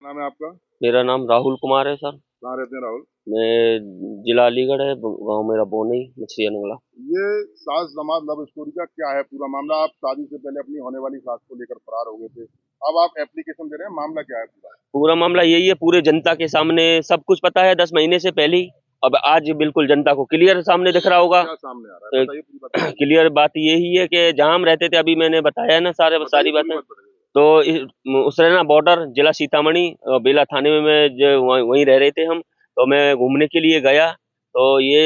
नाम है आपका? मेरा नाम राहुल कुमार है सर। कहाँ रहते हैं राहुल? मैं जिला अलीगढ़ है, गांव मेरा बोनई मछलिया नंगला। ये सास दमाद लव स्टोरी का क्या है पूरा मामला? आप शादी से पहले अपनी होने वाली सास को लेकर फरार हो गए थे, अब आप एप्लीकेशन दे रहे हैं, मामला क्या है पूरा? पूरा मामला यही है, पूरे जनता के सामने सब कुछ पता है 10 महीने से पहले ही। अब आज बिल्कुल जनता को क्लियर सामने दिख रहा होगा। क्या सामने आ रहा है बताइए, पूरी बात बताइए। क्लियर बात यही है कि जहां हम रहते थे, अभी मैंने बताया ना बताइए, सारी पूरी बातें। बात बताइए। तो उसरेना बॉर्डर जिला सीतामढ़ी बेला थाने में वहीं रह रहे थे हम। तो मैं घूमने के लिए गया, तो ये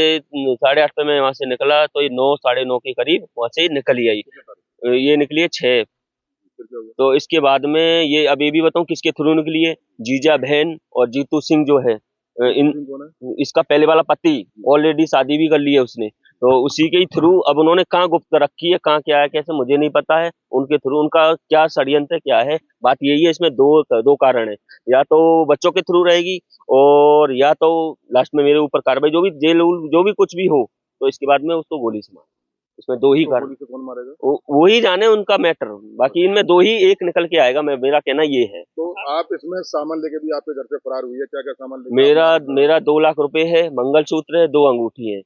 8:30 पे मैं वहां से निकला, तो ये 9 9:30 के करीब वहां से निकली आई। कितने तारीख? ये निकली है 6। फिर क्या हुआ? तो इसके बाद में ये अब ये भी बताऊं किसके थ्रू निकली है। जीजा बहन और जीतू सिंह जो है, इन तुम कौन है? इसका पहले वाला पति ऑलरेडी शादी भी कर ली है उसने। तो उसी के ही थ्रू अब उन्होंने कहाँ गुप्त रखी है, कहाँ क्या है कैसे मुझे नहीं पता है। उनके थ्रू उनका क्या षड्यंत्र क्या है, बात यही है। इसमें दो दो कारण है, या तो बच्चों के थ्रू रहेगी, और या तो लास्ट में मेरे ऊपर कार्रवाई, जो भी जेल जो भी कुछ भी हो, तो इसके बाद में उसको गोली से मार। इसमें दो ही तो कारण। गोली से कौन मारेगा? वो ही जाने उनका मैटर, बाकी इनमें दो ही एक निकल के आएगा। मेरा कहना ये है। तो आप इसमें सामान लेके भी आपके घर से फरार हुई है, क्या क्या सामान लेके मेरा आपने फरार मेरा हुई? 2 लाख रुपए है, मंगलसूत्र है, 2 अंगूठी है।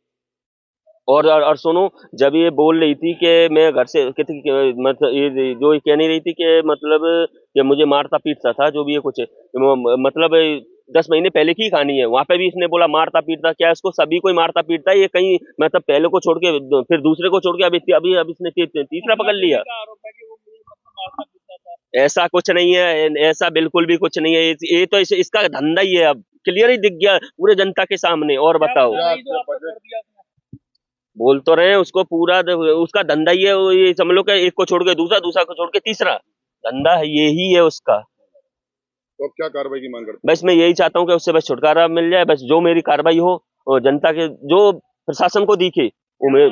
और सुनो, जब ये बोल रही थी कि मैं घर से मतलब ये जो ये कह नहीं रही थी कि मतलब कि मुझे मारता पीटता था, जो भी ये कुछ मतलब 10 महीने पहले की कहानी है। वहां पे भी इसने बोला मारता पीटता, क्या इसको सभी कोई मारता पीटता है? ये कहीं मतलब पहले को छोड़ के फिर दूसरे को छोड़ के अब इसने तीसरा पकड़ लिया। ऐसा कुछ नहीं है, ऐसा बिल्कुल भी कुछ नहीं है। ये तो इसका धंधा ही है, अब क्लियर ही दिख गया पूरे जनता के सामने। और बताओ, क्या बजट? बोल तो रहे हैं उसको पूरा उसका धंधा ही है। वो ये समझ लो कि एक को छोड़ के दूसरा, दूसरा को छोड़ के तीसरा, धंधा है यही है उसका। तो अब क्या कार्रवाई की मांग करते हैं? बस मैं यही चाहता हूँ कि उससे बस छुटकारा मिल जाए, बस जो मेरी कार्रवाई हो, और जनता के जो प्रशासन को दिखे वो मैं।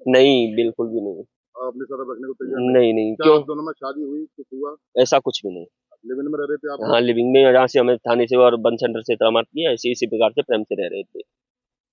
नहीं, बिल्कुल भी नहीं। आप अपने साथ रखने को तैयार नहीं? नहीं नहीं, क्या क्यों? आप दोनों में शादी हुई, कुछ हुआ? ऐसा कुछ भी नहीं। लिव इन में रह रहे थे आप हाँ, लोग? लिविंग में, जहाँ से हमें थाने से और बन सेंटर से इतना किया, ऐसे इसी प्रकार से प्रेम से रह रहे थे।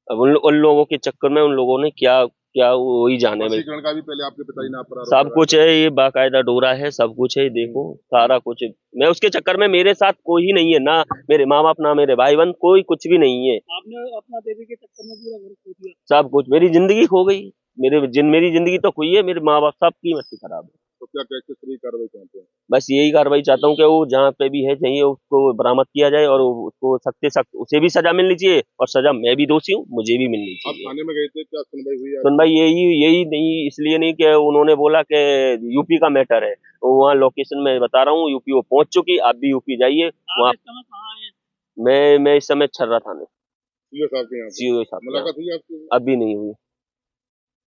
अब उन लोगों के चक्कर में उन लोगों ने क्या क्या वही जाने में। वशीकरण का भी पहले आपके पिताजी ने आप पर आरोप सब लगाया कुछ था। है, ये बाकायदा डोरा है, सब कुछ है, देखो सारा कुछ है। मैं उसके चक्कर में, मेरे साथ कोई ही नहीं है, ना मेरे माँ बाप ना मेरे भाई बहन, कोई कुछ भी नहीं है। आपने अपना बेबी के चक्कर में पूरा घर खो दिया। सब कुछ, मेरी जिंदगी खो गई। मेरी जिंदगी तो खोई है, मेरे माँ बाप सबकी मस्ती खराब है। तो क्या क्या किस तरह की कार्रवाई चाहते हैं? बस यही कार्रवाई चाहता हूँ कि वो जहाँ पे भी है चाहिए उसको बरामद किया जाए, और उसको सख्त से सख्त उसे भी सजा मिलनी चाहिए, और सजा मैं भी दोषी हूँ, मुझे भी मिलनी आप चाहिए। थाने में गए थे, क्या सुनवाई हुई आपकी? सुनवाई यही यही नहीं, इसलिए नहीं कि उन्होंने बोला कि यूपी का मैटर है। तो वहाँ लोकेशन में बता रहा हूँ, यूपी वो पहुंच चुकी, आप भी यूपी जाइए वहाँ। मैं इस समय छर्रा थाने सीओ साहब के यहाँ पे सीओ साहब के यहाँ। मुलाकात हुई आपकी? अभी नहीं हुई।